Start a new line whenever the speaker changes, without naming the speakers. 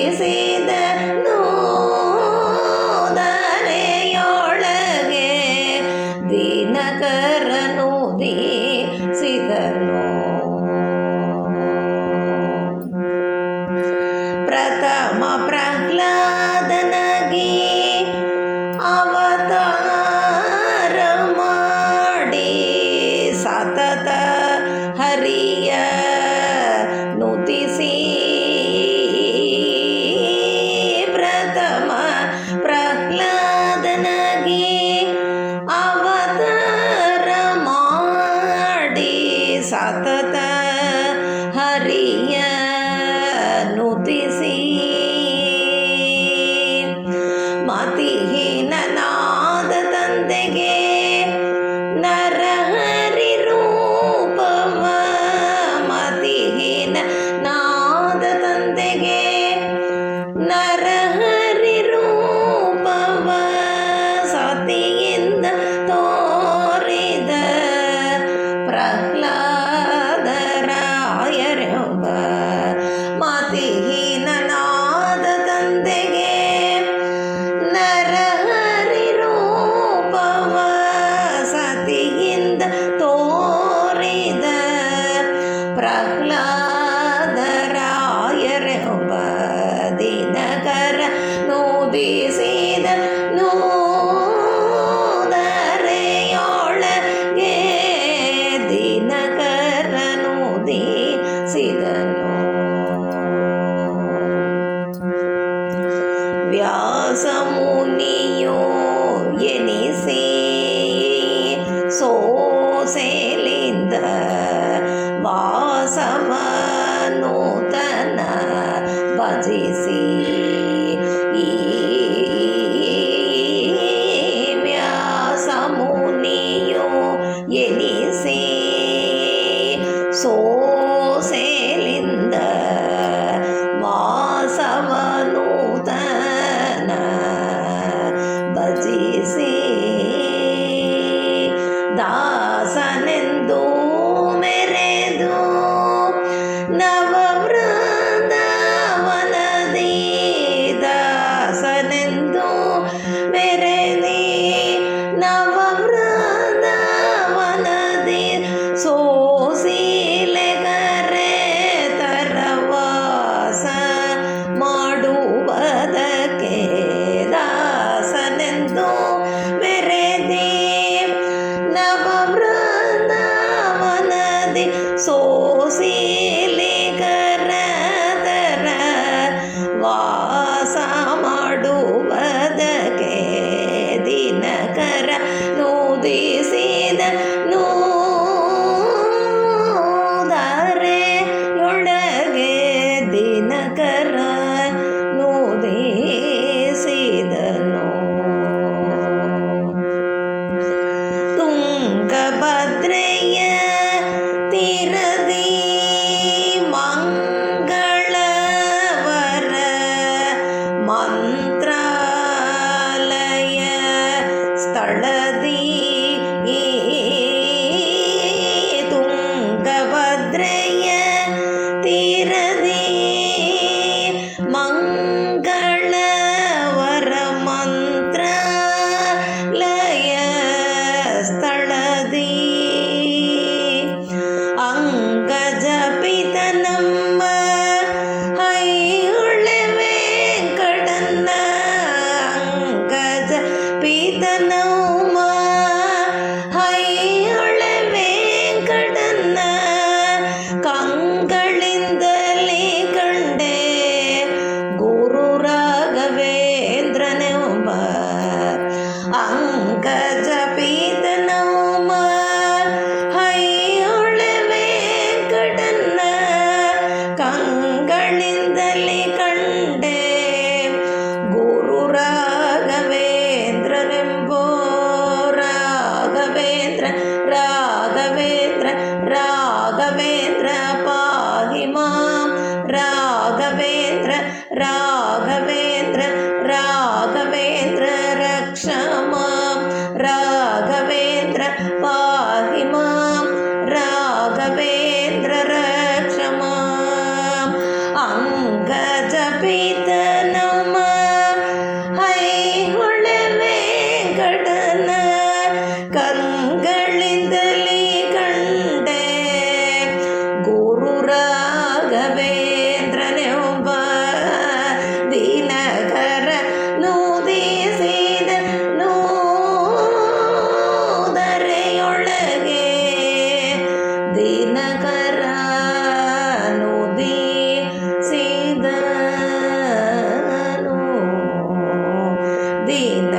ದಿನಕರನುದಿಸಿದನು ಧರೆಯೊಳಗೆ ದಿನಕರನುದಿಸಿದನು ಪ್ರಥಮ ಪ್ರಹ್ಲಾದನಗಿ ಅವತಾರ ಮಾಡಿ ಸತತ ಹರಿಯ ನುತಿಸಿ ಪ್ರಥಮ ಪ್ರಹ್ಲಾದನಗಿ ಅವತಾರ ಮಾಡಿ ಸತತ ಹರಿಯ ನುತಿಸಿ ಮತಿಹೀನನಾದ ತಂದೆಗೆ ನರಹರಿ ರೂಪವ ಮತಿಹೀನನಾದ ತಂದೆಗೆ ನರಹರಿ ರೂಪವ ಸತಿಯಿಂದ ತೋರಿದ ಪ್ರಹ್ಲಾದರಾಯರೊಬ್ಬ ಮತಿಹೀನನಾದ ತಂದೆಗೆ ನರಹರಿ ರೂಪವ ಸತಿಯಿಂದ ತೋರಿದ ಪ್ರಹ್ಲಾದರಾಯರೊಬ್ಬ ದಿನಕರ ನುದಿಸಿದನು ಧರೆಯೊಳಗೆ ದಿನಕರ ನುದಿಸಿದನು ವ್ಯಾಸ ಮುನಿಯೋ ಎನಿಸಿ ಸೋಸೆಲಿಂದ ವಾಸವ ನೂತನ ಭಜಿಸಿ ವ್ಯಾಸ ಮುನಿಯೋ ಎನಿಸಿ ಸೋಸೆಲಿಂದ ವಾಸವ ನೂತನ ಭಜಿಸಿ ದಾಸನೆಂದು ಮೆರೆದು ನವವೃಂದಾವನದಿ ದಾಸನೆಂದು ಮೆರೆದಿ ನವವೃಂದಾವನದಿ ಸೋಸಿಲೆ ಕರೆ ತರವಾಸ ಮಾಡುವುದಕ್ಕೆ ದಾಸನೆಂದು ಮೆರೆದಿ ನವವೃಂದಾವನದಿ ಸೋಸಿಲೆ ಕರತರ ವಾಸ ಮಾಡುವುದಕ್ಕೆ ದಿನಕರ ನುದಿಸಿದನು ಧರೆಯೊಳಗೆ ದಿನಕರ ನುದಿಸಿದನು ತುಂಗಭದ್ರೆಯ ತೀರದಿ ಮಂಗಳವರ ಮಂತ್ರಾಲಯ ಸ್ಥಳದಿ ತುಂಗಭದ್ರೆಯ ತೀರದಿ ಮಂಗಳವರ ಮಂತ್ರಾಲಯ ಸ್ಥಳದಿ ವೆಂಕಟನ ಕಂಗಳಿಂದಲೇ ಕಂಡೆ ಗುರು ರಾಘವೇಂದ್ರನೆಂಬ ದಿನಕರ ನುದಿಸಿದ ನೂದರೆಯೊಳಗೆ ದಿನಕರ ನುದಿಸಿದನು ದಿನ